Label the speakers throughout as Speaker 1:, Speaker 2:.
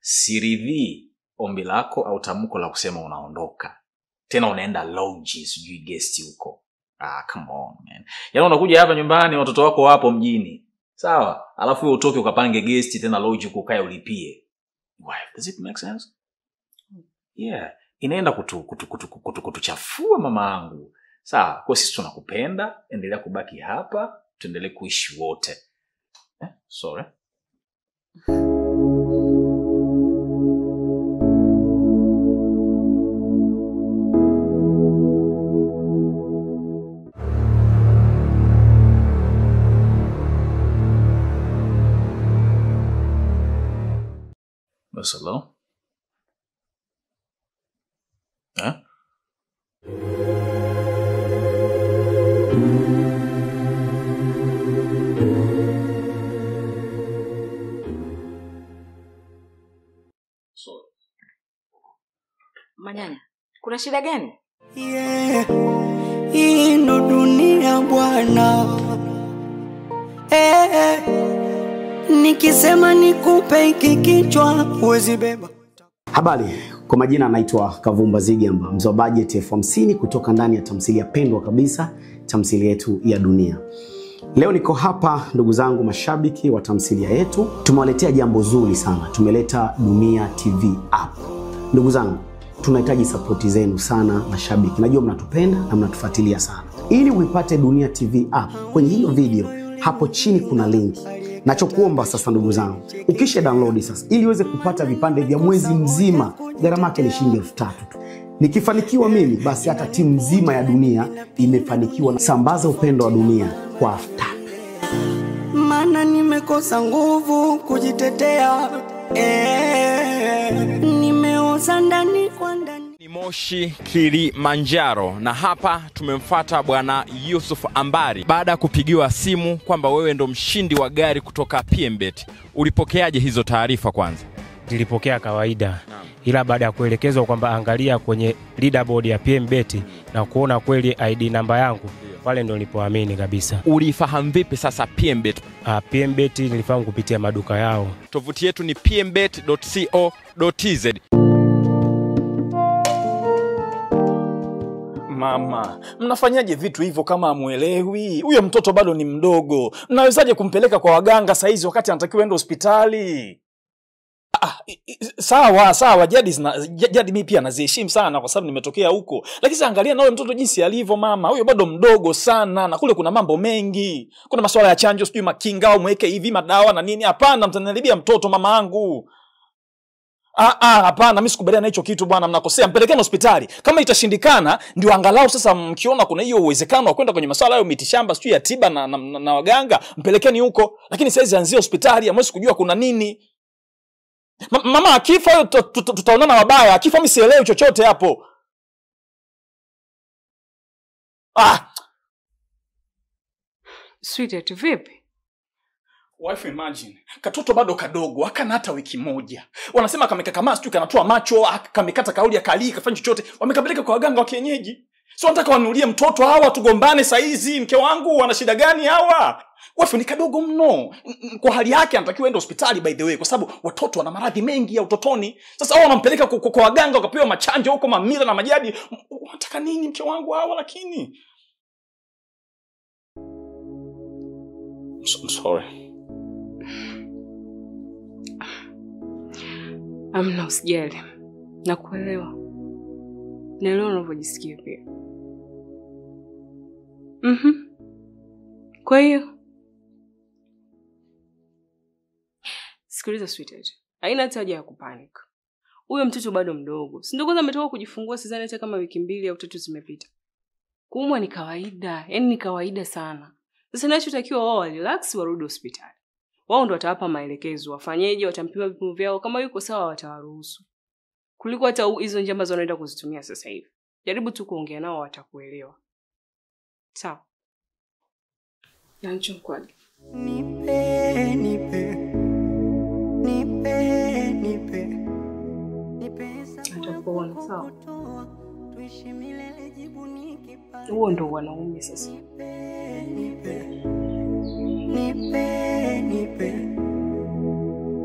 Speaker 1: siridhii ombi lako au tamko la kusema unaondoka. Tena unaenda lodge sijui guest huko. Come on man. Yaani unakuja hapa nyumbani watoto wako wapo mjini. Sawa? Alafu wewe utoke ukapange guest tena lodge huko ukae ulipie. Why? Does it make sense? Yeah. Inaenda kutuchafua mama yangu. Sawa, kwa sisi tunakupenda, endelea kubaki hapa, tuendelee kuishi wote. Sorry. Hello?
Speaker 2: Manyanya, kuna shida gani?
Speaker 3: Hii ndo dunia bwana. Nikisema nikupe hiki kichwa huwezi beba.
Speaker 4: Habari, kwa majina naitwa Kavumba Zigamba, mzee wa budget F50 kutoka ndani ya tamthilia pendwa kabisa, tamthilia yetu ya Dunia. Leo niko hapa ndugu zangu mashabiki wa tamthilia yetu, tumewaletea jambo zuri sana. Tumeleta Dunia TV app. Ndugu zangu, tunahitaji support zenu sana mashabiki. Najua mnatupenda na mnatufuatilia sana. Ili uipate Dunia TV app, kwenye hiyo video hapo chini kuna link. Nachokuomba sasa ndugu zangu, ukisha download sasa ili uweze kupata vipande vya mwezi mzima, gharama yake ni shilingi 3000 tu. Nikifanikiwa mimi, basi hata timu nzima ya Dunia imefanikiwa na sambaza upendo wa Dunia kwa 3000.
Speaker 3: Maana nimekosa nguvu kujitetea. Nimeoza ndani kwa ndani.
Speaker 5: Ni Moshi Kilimanjaro, na hapa tumemfuata bwana Yusuf Ambari baada ya kupigiwa simu kwamba wewe ndo mshindi wa gari kutoka PMBet. Ulipokeaje hizo taarifa kwanza?
Speaker 6: Nilipokea kawaida. Ila baada ya kuelekezwa kwamba angalia kwenye leaderboard ya PMBet na kuona kweli ID namba yangu, pale ndo nilipoamini kabisa.
Speaker 5: Ulifahamu vipi sasa PMBet?
Speaker 6: PMBet nilifahamu kupitia maduka yao.
Speaker 5: Tovuti yetu ni pmbet.co.tz.
Speaker 1: Mama, mnafanyaje vitu hivyo kama hamuelewi? Huyo mtoto bado ni mdogo. Mnawezaje kumpeleka kwa waganga saizi wakati anatakiwa ende hospitali? Sawa, jadi mimi pia naziheshimu sana kwa sababu nimetokea huko. Lakini angalia na huyo mtoto jinsi alivyo mama. Huyo bado mdogo sana na kule kuna mambo mengi. Kuna masuala ya chanjo, sijui makinga au mweke hivi madawa na nini. Hapana, mtanaribia mtoto mama yangu. Hapana, mimi sikubaliana na hicho kitu bwana, mnakosea. Mpelekeni hospitali. Kama itashindikana ndio angalau sasa mkiona kuna hiyo uwezekano wa kwenda kwenye masuala hayo mitishamba sijui ya tiba na waganga, mpelekeni huko. Lakini saizi anzie hospitali, hamwezi kujua kuna nini. Mama akifa tutaonana wabaya. Akifa mimi sielewi chochote hapo.
Speaker 2: Sweetheart, vipi?
Speaker 1: Wife, imagine. Katoto bado kadogo, hakana hata wiki moja. Wanasema kamekakamaa sijui kanatoa macho, kamekata kauli akali, kafanya chochote. Wamekapeleka kwa waganga wa kienyeji. Sio nataka wanunulie mtoto hawa tugombane saizi, mke wangu wana shida gani hawa? Wife ni kadogo mno. Kwa hali yake anatakiwa ende hospitali by the way, kwa sababu watoto wana maradhi mengi ya utotoni. Sasa wao wanampeleka kwa waganga wakapewa machanjo huko mamila na majadi. Unataka nini mke wangu hawa lakini? I'm sorry.
Speaker 2: Amna, usijali. Nakuelewa. Naelewa unavyojisikia pia. Kwa hiyo sikiliza sweetheart. Haina hata haja ya kupanic. Huyo mtoto bado mdogo. Si ndio kwanza ametoka kujifungua, sidhani hata kama wiki 2 au 3 zimepita. Kuumwa ni kawaida, yani ni kawaida sana. Sasa ninachotakiwa wao relax, warudi hospitali. Wao ndio watawapa maelekezo, wafanyeje, watampima vipimo vyao, kama yuko sawa watawaruhusu. Kuliko hata hizo njia ambazo wanaenda kuzitumia sasa hivi. Jaribu tu kuongea nao, watakuelewa. Sawa. Yancho kwani.
Speaker 3: Nipe.
Speaker 2: Atakuona sawa. Huo ndo wanaume sasa.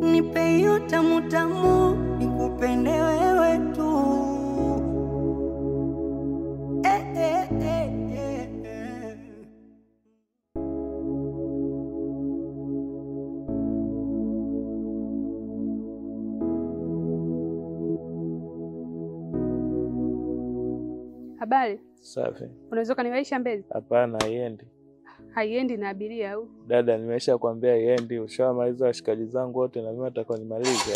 Speaker 3: Nipe matamu tamu nikupende wewe tu.
Speaker 7: Habari.
Speaker 8: Safi.
Speaker 7: Unaweza kaniwaisha Mbezi?
Speaker 8: Hapana, haiendi.
Speaker 7: Haiendi na abiria au?
Speaker 8: Dada, nimesha kwambia haiendi. Ushawamaliza washikaji zangu wote na mimi nataka nimalize.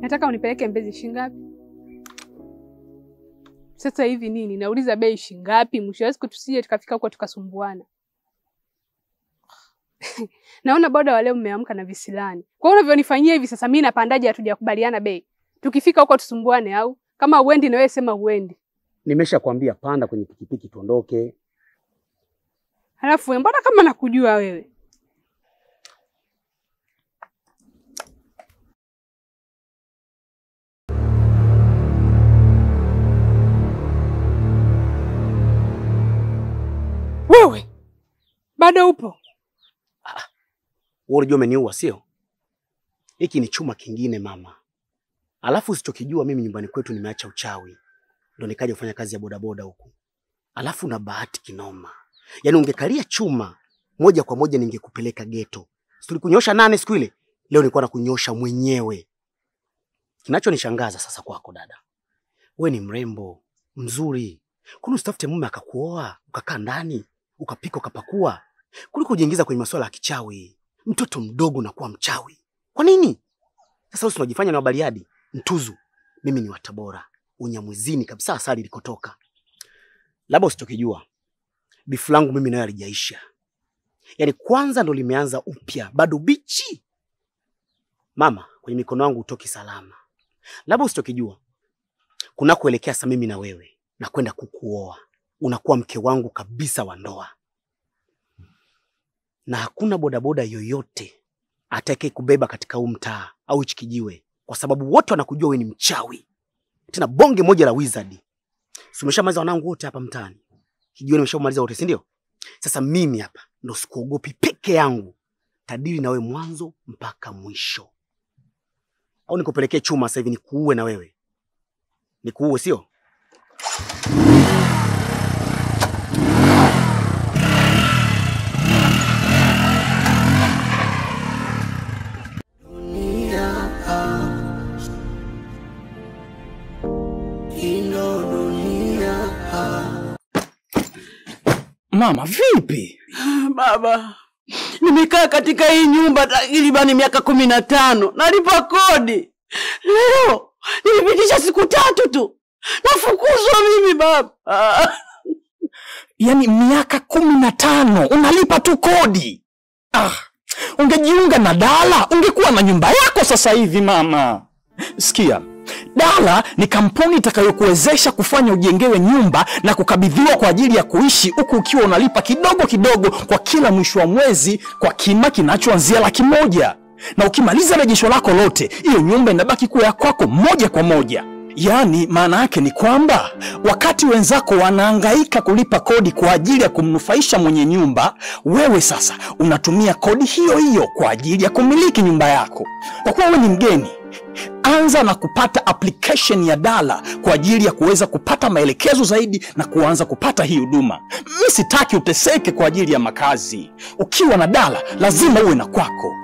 Speaker 7: Nataka unipeleke Mbezi shingapi? Sasa hivi nini? Nauliza bei shingapi? Mwisho wa siku tusije tukafika huko tukasumbuana. Naona boda wale mmeamka na visilani. Kwa hiyo unavyonifanyia hivi sasa mimi napandaje hatujakubaliana bei? Tukifika huko tusumbuane au? Kama uendi na wewe sema uendi.
Speaker 4: Nimeshakwambia panda kwenye pikipiki tuondoke.
Speaker 7: Halafu wewe mbona kama nakujua wewe? Wewe bado upo?
Speaker 4: Wewe unajua umeniua sio? Hiki ni chuma kingine mama. Alafu usichokijua mimi nyumbani kwetu nimeacha uchawi. Ndio nikaja kufanya kazi ya bodaboda huku. Alafu na bahati kinoma. Yaani ungekalia chuma moja kwa moja ningekupeleka ghetto. Tulikunyosha 8 siku ile. Leo nilikuwa nakunyosha mwenyewe. Kinachonishangaza sasa kwako dada. Wewe ni mrembo, mzuri. Kwani usitafute mume akakuoa, ukakaa ndani, ukapika ukapakua? Kuliko kujiingiza kwenye masuala ya kichawi. Mtoto mdogo na kuwa mchawi. Kwa nini? Sasa wewe unajifanya na Bariadi, Mtuzu. Mimi ni wa Tabora, Unyamwezini kabisa asali likotoka. Labda usitokijua. Bifu langu mimi nayo halijaisha. Yaani kwanza ndo limeanza upya, bado bichi. Mama, kwenye mikono yangu utoki salama. Labda usitokijua. Kuna kuelekea sasa mimi na wewe na kwenda kukuoa. Unakuwa mke wangu kabisa wa ndoa. Na hakuna bodaboda yoyote atakaye kubeba katika huu mtaa au hichi kijiwe kwa sababu wote wanakujua wewe ni mchawi. Tena bonge moja la wizard. Si umeshamaliza wanangu wote hapa mtaani. Kijiwe nimeshamaliza wote, si ndio? Sasa mimi hapa ndo sikuogopi peke yangu. Tadili na wewe mwanzo mpaka mwisho. Au nikupelekee chuma sasa hivi nikuue na wewe? Nikuue sio?
Speaker 1: Mama, vipi?
Speaker 3: Baba, nimekaa katika hii nyumba takribani miaka 15. Nalipa kodi. Leo nilipitisha siku 3 tu. Nafukuzwa mimi baba.
Speaker 1: Yaani miaka 15 unalipa tu kodi? Ungejiunga na Dala, ungekuwa na nyumba yako sasa hivi mama. Sikia, Dala ni kampuni itakayokuwezesha kufanya ujengewe nyumba na kukabidhiwa kwa ajili ya kuishi huku ukiwa unalipa kidogo kidogo kwa kila mwisho wa mwezi kwa kima kinachoanzia $100,000. Na ukimaliza rejesho lako lote, hiyo nyumba inabaki kuwa ya kwako moja kwa moja. Yaani maana yake ni kwamba wakati wenzako wanahangaika kulipa kodi kwa ajili ya kumnufaisha mwenye nyumba, wewe sasa unatumia kodi hiyo hiyo kwa ajili ya kumiliki nyumba yako. Kwa kuwa wewe ni mgeni, anza na kupata application ya Dala kwa ajili ya kuweza kupata maelekezo zaidi na kuanza kupata hii huduma. Mimi sitaki uteseke kwa ajili ya makazi. Ukiwa na Dala lazima uwe na kwako.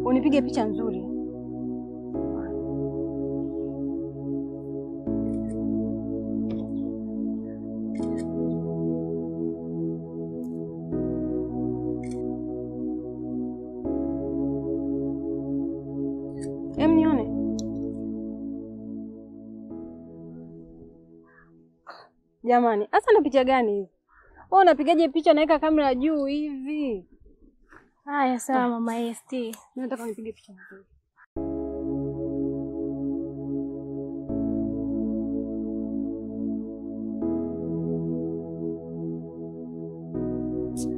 Speaker 9: Unipige picha nzuri. Jamani, hasa na picha gani hizi? Wewe unapigaje picha naweka kamera juu hivi? Haya sawa mama ST. Nataka nipige picha nzuri.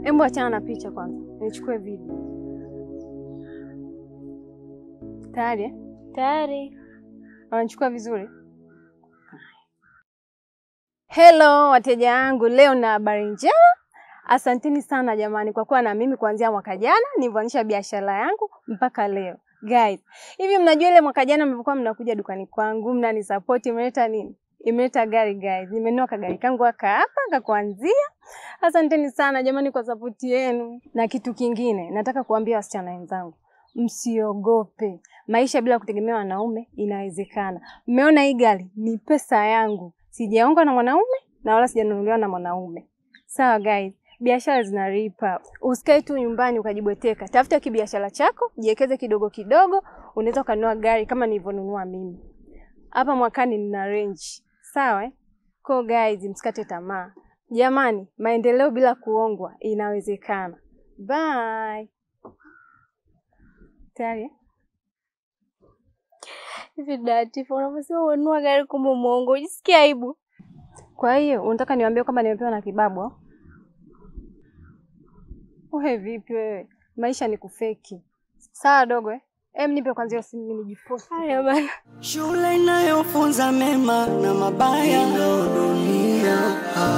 Speaker 9: Embo achana na picha kwanza. Nichukue video. Tayari? Tayari. Unachukua vizuri? Hello wateja wangu, leo na habari njema. Asanteni sana jamani kwa kuwa na mimi kuanzia mwaka jana nilivyoanzisha biashara yangu mpaka leo. Guys, hivi mnajua ile mwaka jana mlivyokuwa mnakuja dukani kwangu, mnanisupport, imeleta nini? Imeleta gari guys. Nimenunua kagari kangu hapa kakuanzia. Asanteni sana jamani kwa support yenu. Na kitu kingine, nataka kuambia wasichana wenzangu, msiogope. Maisha bila kutegemea wanaume inawezekana. Mmeona hii gari ni pesa yangu. Sijaongwa na mwanaume na wala sijanunuliwa na mwanaume. Sawa guys, biashara zinalipa. Usikae tu nyumbani ukajibweteka. Tafuta kibiashara chako, jiwekeze kidogo kidogo, unaweza kununua gari kama nilivyonunua mimi. Hapa mwakani nina range. Sawa Kwa guys, msikate tamaa. Jamani, maendeleo bila kuongwa inawezekana. Bye. Tayari?
Speaker 10: Hivi dati, unasema ununua gari kumbe muongo. Unasikia aibu?
Speaker 9: Kwa hiyo, unataka niwaambie kwamba nimepewa na kibabu au? Wewe vipi wewe? Maisha ni kufeki. Sawa dogo nipe kwanza simu mimi nijipost.
Speaker 10: Haya bana.
Speaker 3: Shule inayofunza mema na mabaya ndio dunia.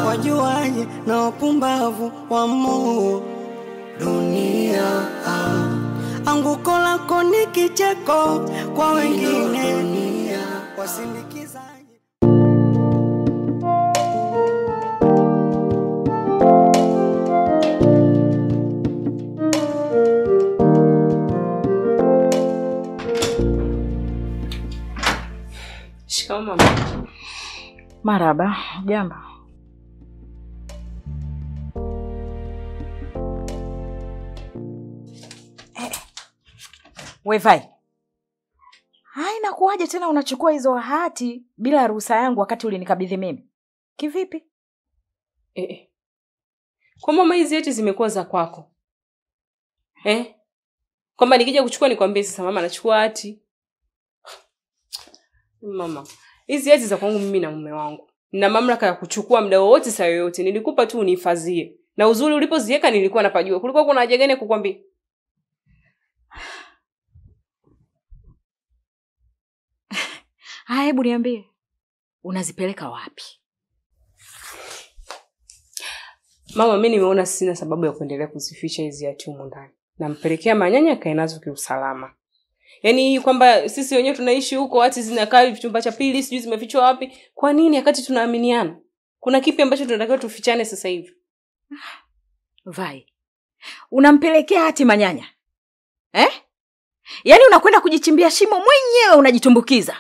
Speaker 3: Wajuaje na wapumbavu wa moo dunia. Anguko lako ni kicheko kwa wengine dunia. Wasindikizaje.
Speaker 2: Shikamoo mama.
Speaker 11: Maraba, jambo. Wevai. Haina kuwaje tena unachukua hizo hati bila ruhusa yangu wakati ulinikabidhi mimi? Kivipi?
Speaker 2: Kwa mama hizi hati zimekuwa za kwako. Kwamba nikija kuchukua nikwambie sasa mama anachukua hati. Mama, hizi hati za kwangu mimi na mume wangu. Nina mamlaka ya kuchukua muda wote saa yoyote. Nilikupa tu unihifadhie. Na uzuri ulipoziweka nilikuwa napajua. Kulikuwa kuna haja gani kukwambia?
Speaker 11: Hebu niambie. Unazipeleka wapi?
Speaker 2: Mama, mimi nimeona sina sababu ya kuendelea kuzificha hizi hati huko ndani. Nampelekea manyanya kae nazo kiusalama. Yaani kwamba sisi wenyewe tunaishi huko, hati zinakaa chumba cha pili, sijui zimefichwa wapi. Kwa nini wakati tunaaminiana? Kuna kipi ambacho tunatakiwa tufichane sasa hivi?
Speaker 11: Vai. Unampelekea hati manyanya? Yaani unakwenda kujichimbia shimo mwenyewe unajitumbukiza.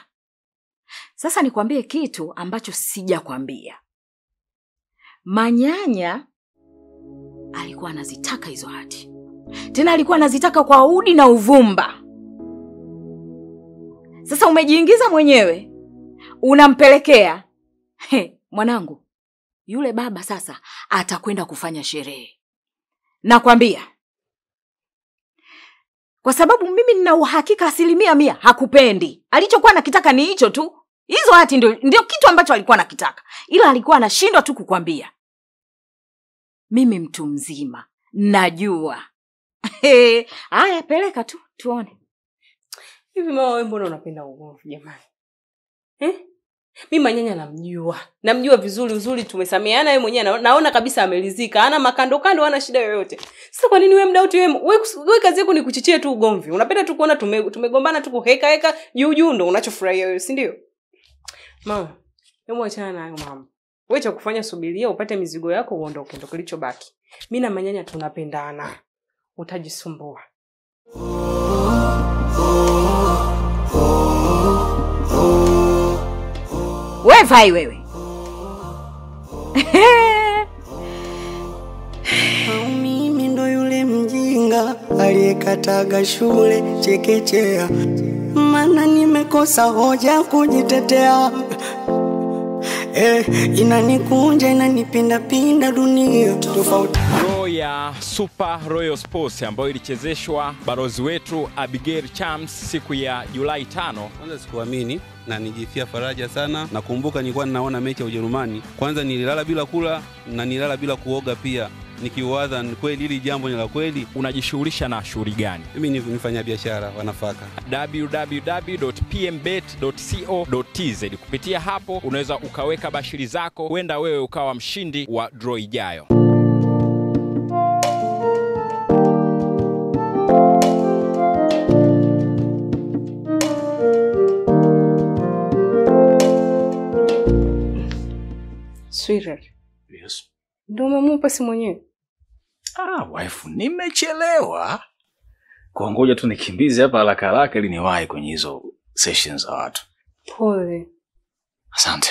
Speaker 11: Sasa nikwambie kitu ambacho sijakwambia. Manyanya alikuwa anazitaka hizo hati. Tena alikuwa anazitaka kwa udi na uvumba. Sasa umejiingiza mwenyewe. Unampelekea. Mwanangu, yule baba sasa atakwenda kufanya sherehe. Nakwambia. Kwa sababu mimi nina uhakika 100% hakupendi. Alichokuwa anakitaka ni hicho tu. Hizo hati ndio kitu ambacho alikuwa anakitaka. Ila alikuwa anashindwa tu kukwambia. Mimi mtu mzima. Najua. Haya peleka tu tuone.
Speaker 2: Hivi mama wewe mbona unapenda ugomvi jamani? Mimi manyanya namjua. Namjua vizuri uzuri tumesameheana yeye mwenyewe naona kabisa amelizika. Hana makando kando hana shida yoyote. Sasa kwa nini wewe mdau tu wewe kazi yako ni kuchichia tu ugomvi? Unapenda tu kuona tumegombana tu kuheka juu ndo unachofurahia wewe, si ndio? Mama, hebu achana nayo mama. Wewe cha kufanya subiria upate mizigo yako uondoke ndo kilichobaki. Mimi na manyanya tunapendana. Utajisumbua.
Speaker 11: Wewe vai wewe.
Speaker 3: Mimi ndo yule mjinga aliyekataga shule chekechea. Maana nimekosa hoja kujitetea.
Speaker 12: Inanikunja inanipinda pinda dunia tofauti.
Speaker 5: Draw ya Super Royal Sports ambayo ilichezeshwa balozi wetu Abigail Chams siku ya Julai 5.
Speaker 13: Kwanza sikuamini na nijisikia faraja sana. Nakumbuka nilikuwa ninaona mechi ya Ujerumani. Kwanza nililala bila kula na nililala bila kuoga pia. Nikiwaza ni kweli hili jambo ni la kweli.
Speaker 5: Unajishughulisha na shughuli gani?
Speaker 13: Mimi ni mfanya biashara wa nafaka.
Speaker 5: www.pmbet.co.tz. Kupitia hapo unaweza ukaweka bashiri zako, huenda wewe ukawa mshindi wa draw ijayo.
Speaker 2: Sweetheart.
Speaker 1: Yes.
Speaker 2: Ndio umemupa si mwenyewe?
Speaker 1: Wife, nimechelewa. Kwa ngoja tu nikimbize hapa haraka haraka ili niwahi kwenye hizo sessions za watu.
Speaker 2: Pole.
Speaker 1: Asante.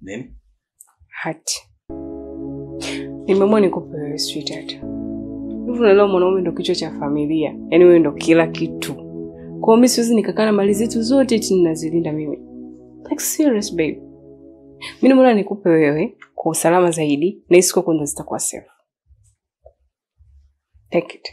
Speaker 1: Nini?
Speaker 2: Hati. Nimeamua nikupe wewe sweetheart. Hivi unaelewa mwanaume ndio kichwa cha familia. Yaani wewe ndio kila kitu. Kwa mimi siwezi nikakaa na mali zetu zote eti ninazilinda mimi. Like serious babe. Mimi mbona nikupe wewe kwa usalama zaidi na isiko kwenda zitakuwa safe. Take it.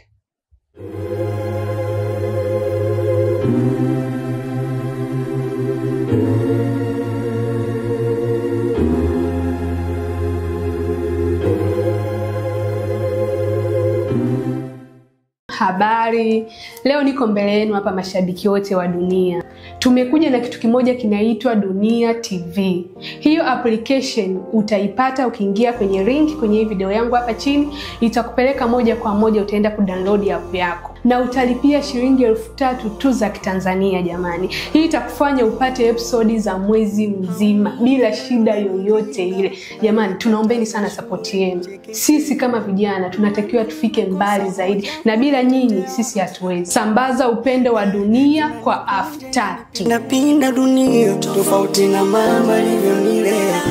Speaker 7: Habari, leo niko mbele yenu hapa mashabiki wote wa dunia. Tumekuja na kitu kimoja kinaitwa Dunia TV. Hiyo application utaipata ukiingia kwenye link kwenye hii video yangu hapa chini, itakupeleka moja kwa moja utaenda kudownload app yako. Na utalipia shilingi 3,000 tu za Kitanzania jamani. Hii itakufanya upate episodi za mwezi mzima bila shida yoyote ile. Jamani, tunaombeni sana support yenu. Sisi kama vijana tunatakiwa tufike mbali zaidi na bila nyinyi sisi hatuwezi. Sambaza upendo wa dunia kwa 3,000.
Speaker 12: Napinda dunia tofauti na mama alivyonilea.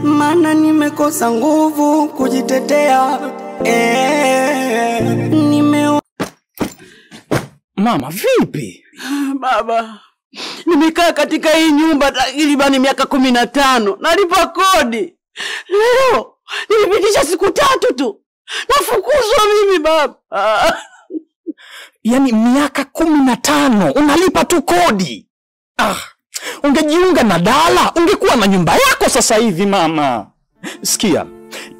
Speaker 12: Maana nimekosa nguvu kujitetea.
Speaker 1: Mama, vipi?
Speaker 3: Baba, nimekaa katika hii nyumba takribani miaka 15. Nalipa kodi. Leo nilipitisha siku 3 tu. Nafukuzwa mimi baba.
Speaker 1: Yaani miaka 15 unalipa tu kodi? Ungejiunga na Dala, ungekuwa na nyumba yako sasa hivi mama. Sikia,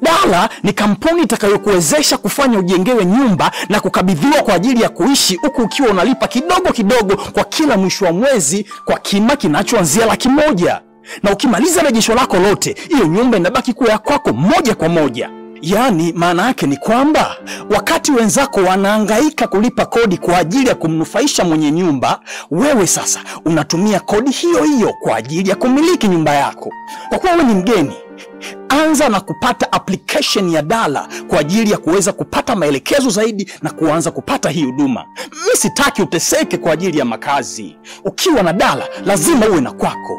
Speaker 1: Dala ni kampuni itakayokuwezesha kufanya ujengewe nyumba na kukabidhiwa kwa ajili ya kuishi huku ukiwa unalipa kidogo kidogo kwa kila mwisho wa mwezi kwa kima kinachoanzia 100,000. Na ukimaliza rejesho lako lote, hiyo nyumba inabaki kuwa ya kwako moja kwa moja. Yaani maana yake ni kwamba wakati wenzako wanahangaika kulipa kodi kwa ajili ya kumnufaisha mwenye nyumba, wewe sasa unatumia kodi hiyo hiyo kwa ajili ya kumiliki nyumba yako. Kwa kuwa wewe ni mgeni, anza na kupata application ya Dala kwa ajili ya kuweza kupata maelekezo zaidi na kuanza kupata hii huduma. Mimi sitaki uteseke kwa ajili ya makazi. Ukiwa na Dala lazima uwe na kwako.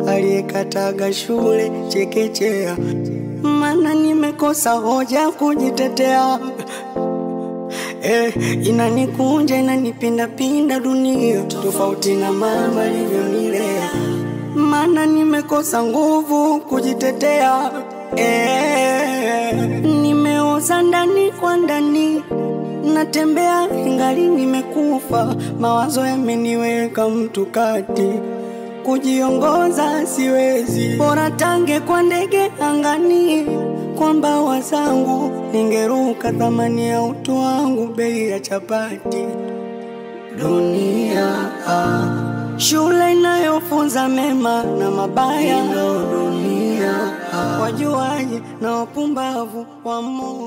Speaker 12: Aliyekataga shule chekechea, maana nimekosa hoja kujitetea. Inanikunja inanipinda pinda dunia tofauti na mama alivyonilea. Maana nimekosa nguvu kujitetea. Nimeoza ndani kwa ndani, natembea ingali nimekufa. Mawazo yameniweka mtu kati, kujiongoza siwezi. Bora tange kwa ndege angani, kwa mbawa zangu ningeruka. Thamani ya utu wangu bei ya chapati. Dunia shule inayofunza mema na mabaya. Dunia wajuaji na wapumbavu wa Mungu.